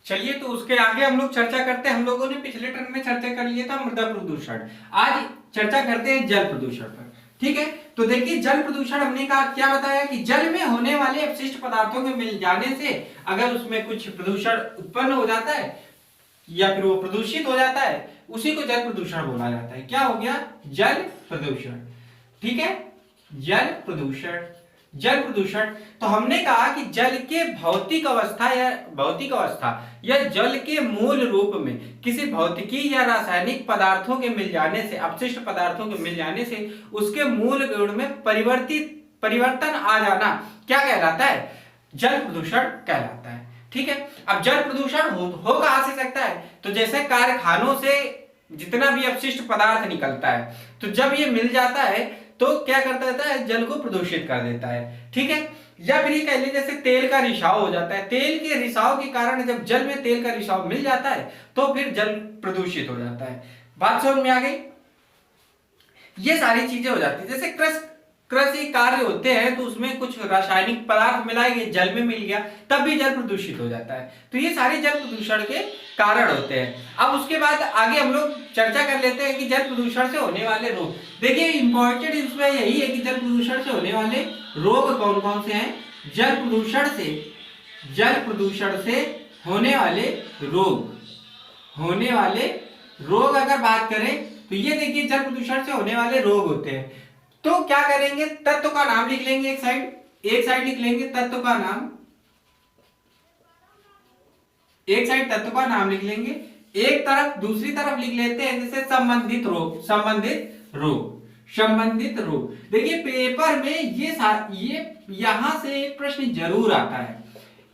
चलिए तो उसके आगे हम लोग चर्चा करते हैं। हम लोगों ने पिछले टर्म में चर्चा कर लिया था मृदा प्रदूषण। आज चर्चा करते हैं जल प्रदूषण पर। ठीक है, तो देखिए जल प्रदूषण हमने कहा क्या बताया कि जल में होने वाले अपशिष्ट पदार्थों के मिल जाने से अगर उसमें कुछ प्रदूषण उत्पन्न हो जाता है या फिर वो प्रदूषित हो जाता है, उसी को जल प्रदूषण बोला जाता है। क्या हो गया? जल प्रदूषण। ठीक है, जल प्रदूषण। जल प्रदूषण तो हमने कहा कि जल के भौतिक अवस्था या जल के मूल रूप में किसी भौतिकी या रासायनिक पदार्थों के मिल जाने से, अपशिष्ट पदार्थों के मिल जाने से उसके मूल गुण में परिवर्तन आ जाना क्या कहलाता है? जल प्रदूषण कहलाता है। ठीक है, अब जल प्रदूषण हो कहां से सकता है? तो जैसे कारखानों से जितना भी अपशिष्ट पदार्थ निकलता है, तो जब ये मिल जाता है तो क्या करता रहता है? जल को प्रदूषित कर देता है। ठीक है, या फिर ये कह लीजिए जैसे तेल का रिसाव हो जाता है, तेल के रिसाव के कारण जब जल में तेल का रिसाव मिल जाता है तो फिर जल प्रदूषित हो जाता है। बात समझ में आ गई? ये सारी चीजें हो जाती है। जैसे कृषि कार्य होते हैं तो उसमें कुछ रासायनिक पदार्थ मिलाए गए, जल में मिल गया, तब भी जल प्रदूषित हो जाता है। तो ये सारे जल प्रदूषण के कारण होते हैं। अब उसके बाद आगे हम लोग चर्चा कर लेते हैं कि जल प्रदूषण से होने वाले रोग। देखिए इंपॉर्टेंट इसमें यही है कि जल प्रदूषण से होने वाले रोग कौन कौन से हैं। जल प्रदूषण से होने वाले रोग अगर बात करें तो ये देखिए जल प्रदूषण से होने वाले रोग होते हैं। तो क्या करेंगे? तत्व का नाम लिख लेंगे, एक साइड लिख लेंगे तत्व का नाम, एक साइड तत्व का नाम लिख लेंगे, एक तरफ दूसरी तरफ लिख लेते हैं जैसे संबंधित रोग। देखिए पेपर में ये यहां से एक प्रश्न जरूर आता है,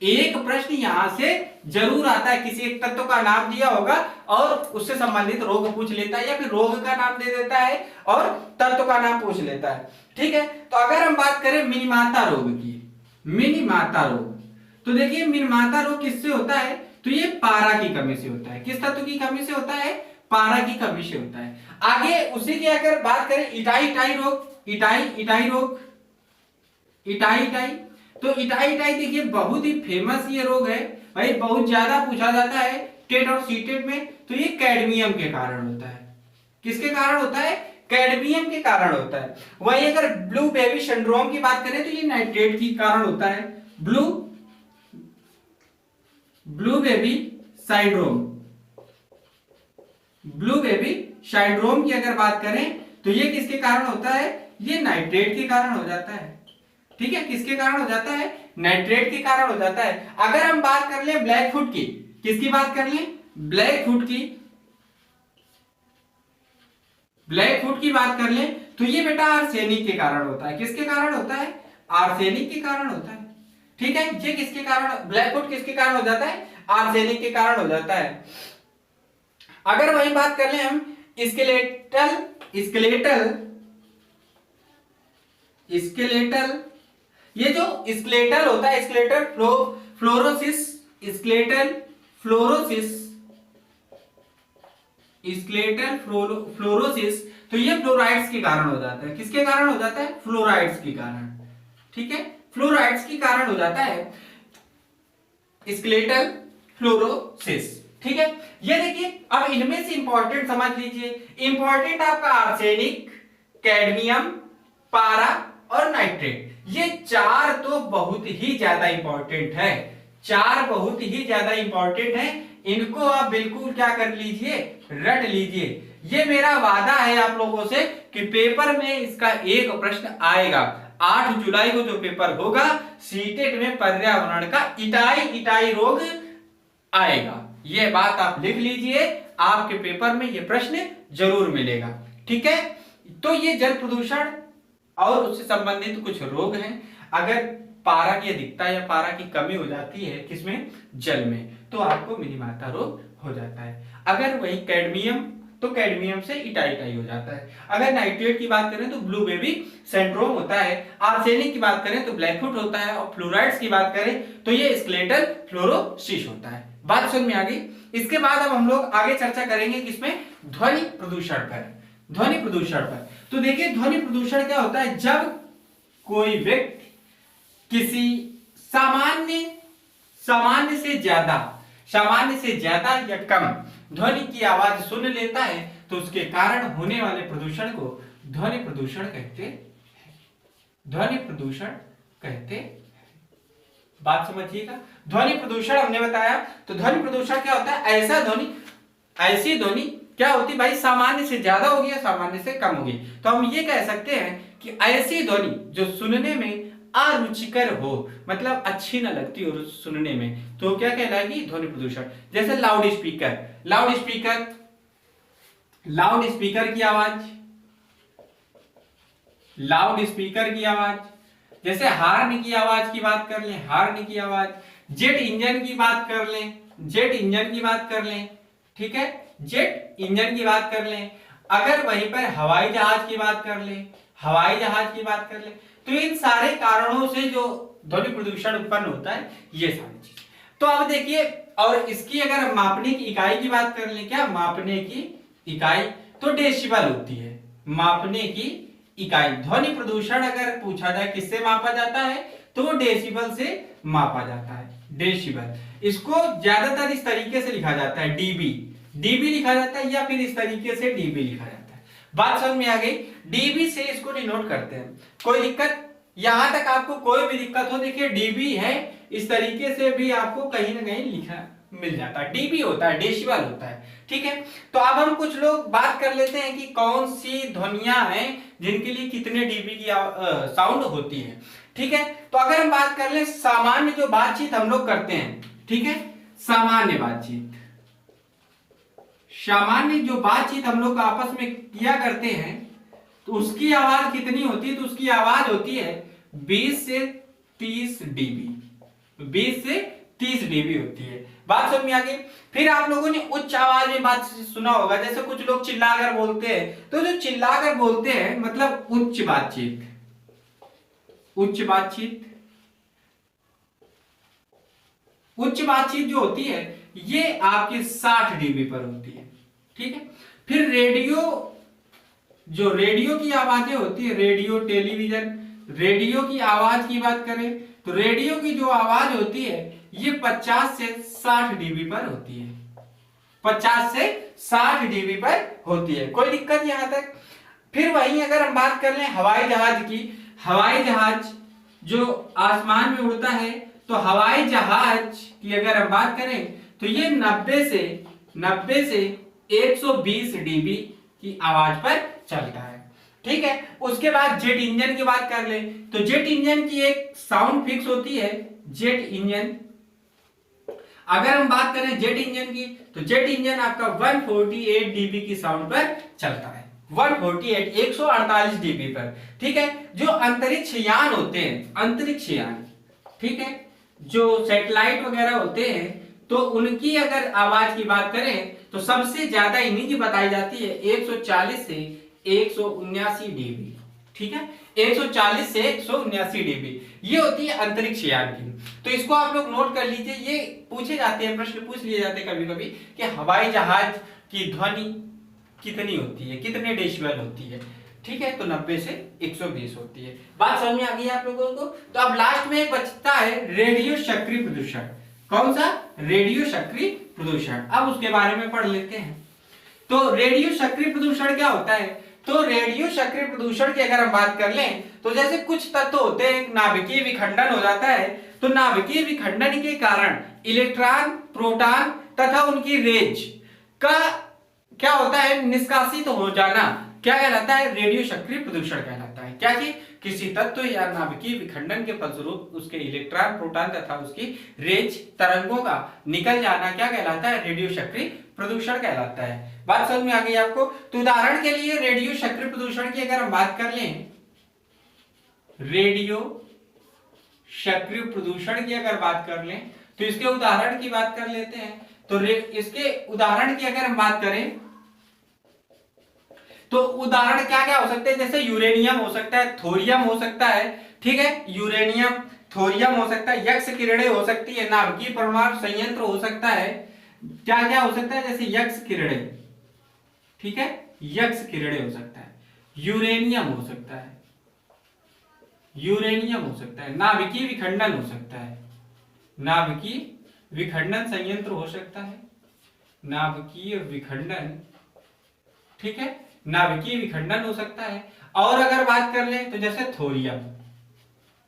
एक प्रश्न यहां से जरूर आता है। किसी एक तत्व का नाम दिया होगा और उससे संबंधित रोग पूछ लेता है, या फिर रोग का नाम दे देता है और तत्व का नाम पूछ लेता है। ठीक है, तो अगर हम बात करें मिनीमाता रोग की, तो देखिए मिनीमाता रोग किससे होता है? तो ये पारा की कमी से होता है। किस तत्व की कमी से होता है? पारा की कमी से होता है। आगे उसी की अगर बात करें इटाई रोग, तो इटाई देखिए बहुत ही फेमस ये रोग है भाई, बहुत ज्यादा पूछा जाता है टेट और सीटेट में। तो ये कैडमियम के कारण होता है। किसके कारण होता है? कैडमियम के कारण होता है। वहीं अगर ब्लू बेबी सिंड्रोम की बात करें तो ये नाइट्रेट के कारण होता है। ब्लू बेबी सिंड्रोम की अगर बात करें तो ये किसके कारण होता है? ये नाइट्रेट के कारण हो जाता है। ठीक है, किसके कारण हो जाता है? नाइट्रेट के कारण हो जाता है। अगर हम बात कर ले ब्लैकफुट की, किसकी बात कर ले? ब्लैकफुट की बात कर ले तो ये बेटा आर्सेनिक के कारण होता है। किसके कारण होता है? आर्सेनिक के कारण होता है। ठीक है, ये किसके कारण, ब्लैकफुट किसके कारण हो जाता है? आर्सेनिक के कारण हो जाता है। अगर वही बात कर ले हम स्केलेटल, ये जो स्केलेटल होता है, स्केलेटल फ्लोरोसिस, तो ये फ्लोराइड्स के कारण हो जाता है। किसके कारण हो जाता है? फ्लोराइड्स के कारण। ठीक है, फ्लोराइड्स के कारण हो जाता है स्केलेटल फ्लोरोसिस। ठीक है, ये देखिए अब इनमें से इंपॉर्टेंट समझ लीजिए। इंपॉर्टेंट आपका आर्सेनिक, कैडमियम, पारा और नाइट्रेट, ये चार तो बहुत ही ज्यादा इंपॉर्टेंट है। इनको आप बिल्कुल क्या कर लीजिए? रट लीजिए। ये मेरा वादा है आप लोगों से कि पेपर में इसका एक प्रश्न आएगा। 8 जुलाई को जो पेपर होगा सीटेट में पर्यावरण का इटाई रोग आएगा। ये बात आप लिख लीजिए, आपके पेपर में ये प्रश्न जरूर मिलेगा। ठीक है, तो ये जल प्रदूषण और उससे संबंधित कुछ रोग हैं। अगर पारा की अधिकता या पारा की कमी हो जाती है किसमें? जल में, तो आपको मिनीमाता रोग हो जाता है। अगर वही कैडमियम, तो कैडमियम से इटाई हो जाता है। अगर नाइट्रेट की बात करें तो ब्लू बेबी सिंड्रोम होता है। आर्सेनिक की बात करें तो ब्लैकफुट होता है, और फ्लोराइड्स की बात करें तो ये स्केलेटल फ्लोरोसिस होता है। बात समझ में आ गई? इसके बाद अब हम लोग आगे चर्चा करेंगे किसमें? ध्वनि प्रदूषण पर। तो देखिए ध्वनि प्रदूषण क्या होता है? जब कोई व्यक्ति किसी सामान्य से ज्यादा सामान्य से ज्यादा या कम ध्वनि की आवाज सुन लेता है तो उसके कारण होने वाले प्रदूषण को ध्वनि प्रदूषण कहते हैं। ध्वनि प्रदूषण कहते हैं। बात समझिएगा। ध्वनि प्रदूषण हमने बताया, तो ध्वनि प्रदूषण क्या होता है? ऐसा ध्वनि, ऐसी ध्वनि क्या होती है भाई? सामान्य से ज्यादा होगी या सामान्य से कम होगी। तो हम ये कह सकते हैं कि ऐसी ध्वनि जो सुनने में अरुचिकर हो, मतलब अच्छी ना लगती हो सुनने में, तो क्या कहलाएगी? ध्वनि प्रदूषण। जैसे loud speaker, loud speaker, loud speaker की आवाज, लाउड स्पीकर की आवाज, जैसे हार्न की आवाज की बात कर लें, हार्न की आवाज, जेट इंजन की बात कर लें, जेट इंजन की बात कर लें, ठीक है, जेट इंजन की बात कर लें। अगर वहीं पर हवाई जहाज की बात कर लें, हवाई जहाज की बात कर लें, तो इन सारे कारणों से जो ध्वनि प्रदूषण उत्पन्न होता है, ये सारी चीज। तो अब देखिए, और इसकी अगर हम मापने की इकाई की बात कर लें, क्या मापने की इकाई? तो डेसिबल होती है मापने की इकाई। ध्वनि प्रदूषण अगर पूछा जाए किससे मापा जाता है, तो डेसिबल से मापा जाता है, डेसिबल। इसको ज्यादातर इस तरीके से लिखा जाता है, डीबी, डीबी लिखा जाता है, या फिर इस तरीके से डीबी लिखा जाता है। बात समझ में आ गई? डीबी से इसको डिनोट करते हैं। कोई दिक्कत? यहां तक आपको कोई भी दिक्कत हो, देखिए डीबी है, इस तरीके से भी आपको कहीं ना कहीं लिखा मिल जाता है। डीबी होता है, डेसिबल होता है, ठीक है। तो अब हम कुछ लोग बात कर लेते हैं कि कौन सी ध्वनियां हैं जिनके लिए कितने डीबी की साउंड होती है, ठीक है। तो अगर हम बात कर ले सामान्य जो बातचीत हम लोग करते हैं, ठीक है, सामान्य बातचीत, सामान्य जो बातचीत हम लोग आपस में किया करते हैं, तो उसकी आवाज कितनी होती है? तो उसकी आवाज होती है 20 से 30 डीबी, 20 से 30 डीबी होती है। बात समझ में आ गई? फिर आप लोगों ने उच्च आवाज में बात सुना होगा, जैसे कुछ लोग चिल्लाकर बोलते हैं, तो जो चिल्लाकर बोलते हैं मतलब उच्च बातचीत, उच्च बातचीत, उच्च बातचीत जो होती है ये आपके 60 डीबी पर होती है, ठीक है। फिर रेडियो, जो रेडियो की आवाजें होती है, रेडियो, टेलीविजन, रेडियो की आवाज की बात करें तो रेडियो की जो आवाज होती है ये 50 से 60 डीबी पर होती है, 50 से 60 डीबी पर होती है। कोई दिक्कत यहां तक? फिर वहीं अगर हम बात कर लें हवाई जहाज की, हवाई जहाज जो आसमान में उड़ता है, तो हवाई जहाज की अगर हम बात करें तो ये 90 से 120 डीबी की आवाज पर चलता है, ठीक है। उसके बाद जेट इंजन की बात कर ले तो जेट इंजन की एक साउंड फिक्स होती है, जेट इंजन। अगर हम बात करें जेट इंजन की, तो जेट इंजन आपका 148 डीबी की साउंड पर चलता है, 148, 148 डीबी पर, ठीक है। जो अंतरिक्ष यान होते हैं, अंतरिक्ष यान, ठीक है, जो सैटेलाइट वगैरह होते हैं, तो उनकी अगर आवाज की बात करें तो सबसे ज्यादा इन्हीं की बताई जाती है 140 से 179 डीबी, ठीक है, 140 से 179 डीबी, ये होती है अंतरिक्ष यान की। तो इसको आप लोग नोट कर लीजिए, ये पूछे जाते हैं, प्रश्न पूछ लिए जाते हैं कभी कभी कि हवाई जहाज की ध्वनि कितनी होती है, कितने डेसिबल होती है, ठीक है। तो 90 से 120 होती है। बात समझ में आ गई आप लोगों को? तो अब लास्ट में बचता है रेडियो सक्रिय प्रदूषण। कौन सा? रेडियो सक्रिय प्रदूषण। अब उसके बारे में पढ़ लेते हैं। तो रेडियो सक्रिय प्रदूषण क्या होता है? तो रेडियो सक्रिय प्रदूषण की अगर हम बात कर लें तो जैसे कुछ तत्व होते हैं, नाभिकीय विखंडन हो जाता है, तो नाभिकीय विखंडन के कारण इलेक्ट्रॉन, प्रोटॉन तथा उनकी रेंज का क्या होता है? निष्कासित हो जाना, क्या कहलाता है? रेडियो सक्रिय प्रदूषण कहलाता है। क्या कि किसी तत्व या नाभिकीय विखंडन के फलस्वरूप उसके इलेक्ट्रॉन, प्रोटॉन तथा उसकी रेंज तरंगों का निकल जाना क्या कहलाता है? रेडियो सक्रिय प्रदूषण कहलाता है। बात समझ में आ गई आपको? तो उदाहरण के लिए रेडियो सक्रिय प्रदूषण की अगर हम बात कर लें, रेडियो सक्रिय प्रदूषण की अगर बात कर लें तो इसके उदाहरण की बात कर लेते हैं। तो इसके उदाहरण की अगर हम बात करें तो उदाहरण क्या क्या हो सकते हैं? जैसे यूरेनियम हो सकता है, थोरियम हो सकता है, ठीक है, यूरेनियम, थोरियम हो सकता है, यक्स किरणें हो सकती है, नाभिकीय परमाणु संयंत्र हो सकता है, क्या क्या हो सकता है? जैसे यक्स किरणें, ठीक है, यक्स किरणें हो सकता है, यूरेनियम हो सकता है, यूरेनियम हो सकता है, नाभिकीय विखंडन हो सकता है, नाभिकीय विखंडन संयंत्र हो सकता है, नाभिकीय विखंडन, ठीक है, नाभिकीय विखंडन हो सकता है। और अगर बात कर ले तो जैसे थोरियम,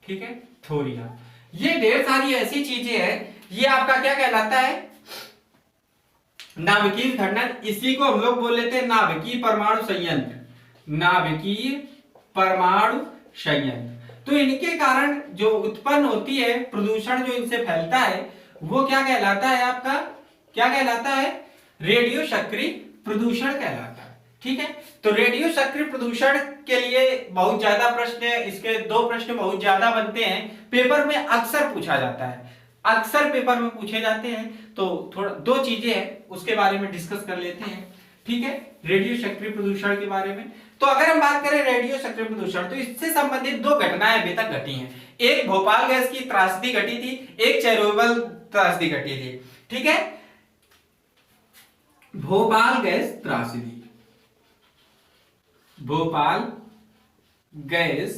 ठीक है, थोरियम, ये ढेर सारी ऐसी चीजें हैं, ये आपका क्या कहलाता है, नाभिकीय विखंडन। इसी को हम लोग बोल लेते हैं नाभिकीय परमाणु संयंत्र, नाभिकीय परमाणु संयंत्र। तो इनके कारण जो उत्पन्न होती है प्रदूषण, जो इनसे फैलता है, वो क्या कहलाता है आपका, क्या कहलाता है, रेडियो सक्रिय प्रदूषण कहलाता है, ठीक है। तो रेडियो सक्रिय प्रदूषण के लिए बहुत ज्यादा प्रश्न, इसके 2 प्रश्न बहुत ज्यादा बनते हैं, पेपर में अक्सर पूछा जाता है, अक्सर पेपर में पूछे जाते हैं। तो थोड़ा 2 चीजें हैं उसके बारे में डिस्कस कर लेते हैं, ठीक है, रेडियो सक्रिय प्रदूषण के बारे में। तो अगर हम बात करें रेडियो सक्रिय प्रदूषण, तो इससे संबंधित 2 घटनाएं अभी तक घटी हैं। एक भोपाल गैस की त्रासदी घटी थी, एक चेरनोबिल त्रासदी घटी थी, ठीक है। भोपाल गैस त्रासदी, भोपाल गैस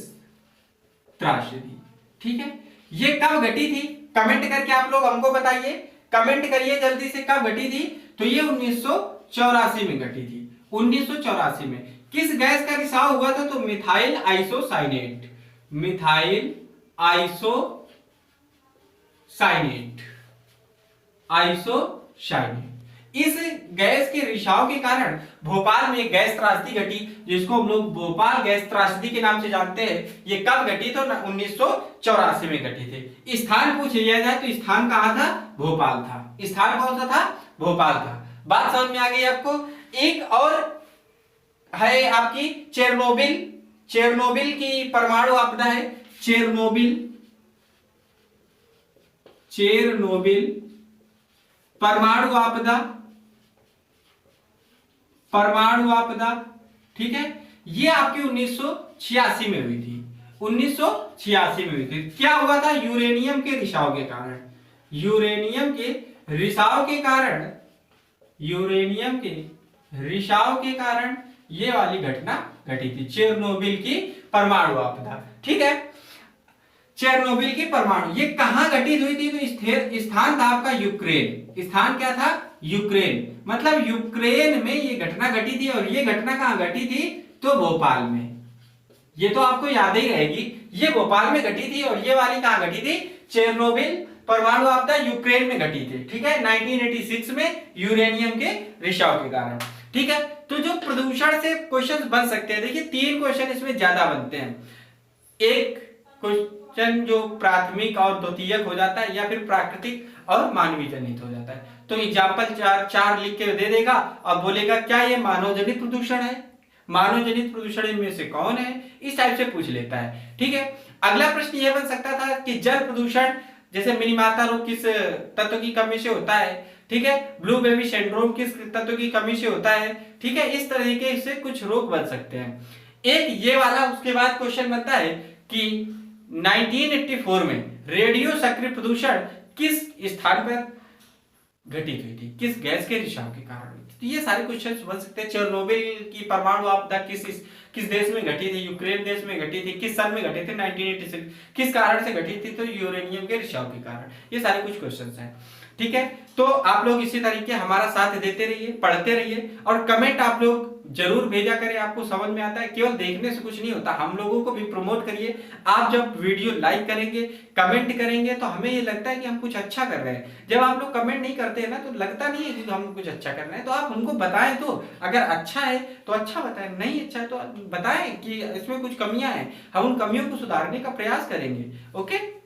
त्रासदी, ठीक है, ये कब घटी थी, कमेंट करके आप लोग हमको बताइए, कमेंट करिए जल्दी से, कब घटी थी। तो ये 1984 में घटी थी, 1984 में। किस गैस का रिसाव हुआ था, तो methyl isocyanate, methyl isocyanate, isocyanate. इस गैस के रिसाव के कारण भोपाल में गैस त्रासदी घटी, जिसको हम लोग भोपाल गैस त्रासदी के नाम से जानते हैं। ये कब घटी, तो 1984 में घटी थी। स्थान पूछ लिया जाए तो स्थान कहां था, भोपाल था। स्थान कौन सा था, भोपाल था। बात समझ में आ गई आपको। एक और है आपकी चेरनोबिल, चेरनोबिल की परमाणु आपदा है, चेरनोबिल, चेरनोबिल परमाणु आपदा, परमाणु आपदा, ठीक है। ये आपकी 1986 में हुई थी, 1986 में हुई थी। क्या हुआ था, यूरेनियम के रिसाव के कारण, यूरेनियम के रिसाव के कारण, यूरेनियम के रिसाव के कारण ये वाली घटना घटी थी, चेरनोबिल की परमाणु आपदा, ठीक है। चेरनोबिल की परमाणु, ये कहां घटित हुई थी, तो स्थान था आपका यूक्रेन। स्थान क्या था, यूक्रेन, मतलब यूक्रेन में ये घटना घटी थी। और ये घटना कहां घटी थी, तो भोपाल में। ये तो आपको याद ही रहेगी, ये भोपाल में घटी थी। और ये वाली कहां घटी थी, चेरनोबिल परमाणु आपदा यूक्रेन में घटी थी, ठीक है, 1986 में, यूरेनियम के रिसाव के कारण, ठीक है। तो जो प्रदूषण से क्वेश्चन बन सकते हैं, देखिए 3 क्वेश्चन इसमें ज्यादा बनते हैं। एक क्वेश्चन जो प्राथमिक और द्वितीयक हो जाता है, या फिर प्राकृतिक और मानवीय जनित हो जाता है। तो एग्जाम्पल 4 लिख के दे देगा और बोलेगा क्या ये मानव जनित प्रदूषण है, मानव जनित प्रदूषण इनमें से कौन है, इस टाइप से पूछ लेता है, ठीक है। अगला प्रश्न यह बन सकता था कि जल प्रदूषण, जैसे मिनीमाता रोग किस तत्व की कमी से होता है, ठीक है, ब्लू बेबी सिंड्रोम किस तत्व की कमी से होता है, ठीक है। इस तरीके से कुछ रोग बन सकते हैं। एक ये वाला, उसके बाद क्वेश्चन बनता है कि 1984 में रेडियो सक्रिय प्रदूषण किस स्थान पर घटित हुई थी, किस गैस के रिसाव के कारण हुई थी। तो ये सारे क्वेश्चन बन सकते हैं। चेरनोबिल की परमाणु आपदा किस देश में घटी थी, यूक्रेन देश में घटी थी, किस साल में घटी थी, 1986, किस कारण से घटी थी, तो यूरेनियम के रिसाव के कारण। ये सारे कुछ क्वेश्चंस हैं, ठीक है। तो आप लोग इसी तरीके हमारा साथ देते रहिए, पढ़ते रहिए, और कमेंट आप लोग जरूर भेजा करें, आपको समझ में आता है। केवल देखने से कुछ नहीं होता, हम लोगों को भी प्रमोट करिए। आप जब वीडियो लाइक करेंगे, कमेंट करेंगे, तो हमें ये लगता है कि हम कुछ अच्छा कर रहे हैं। जब आप लोग कमेंट नहीं करते हैं ना, तो लगता नहीं है कि हम कुछ अच्छा कर रहे हैं। तो आप हमको बताएं, तो अगर अच्छा है तो अच्छा बताएं, नहीं अच्छा है तो बताएं कि इसमें कुछ कमियां हैं, हम उन कमियों को सुधारने का प्रयास करेंगे। ओके।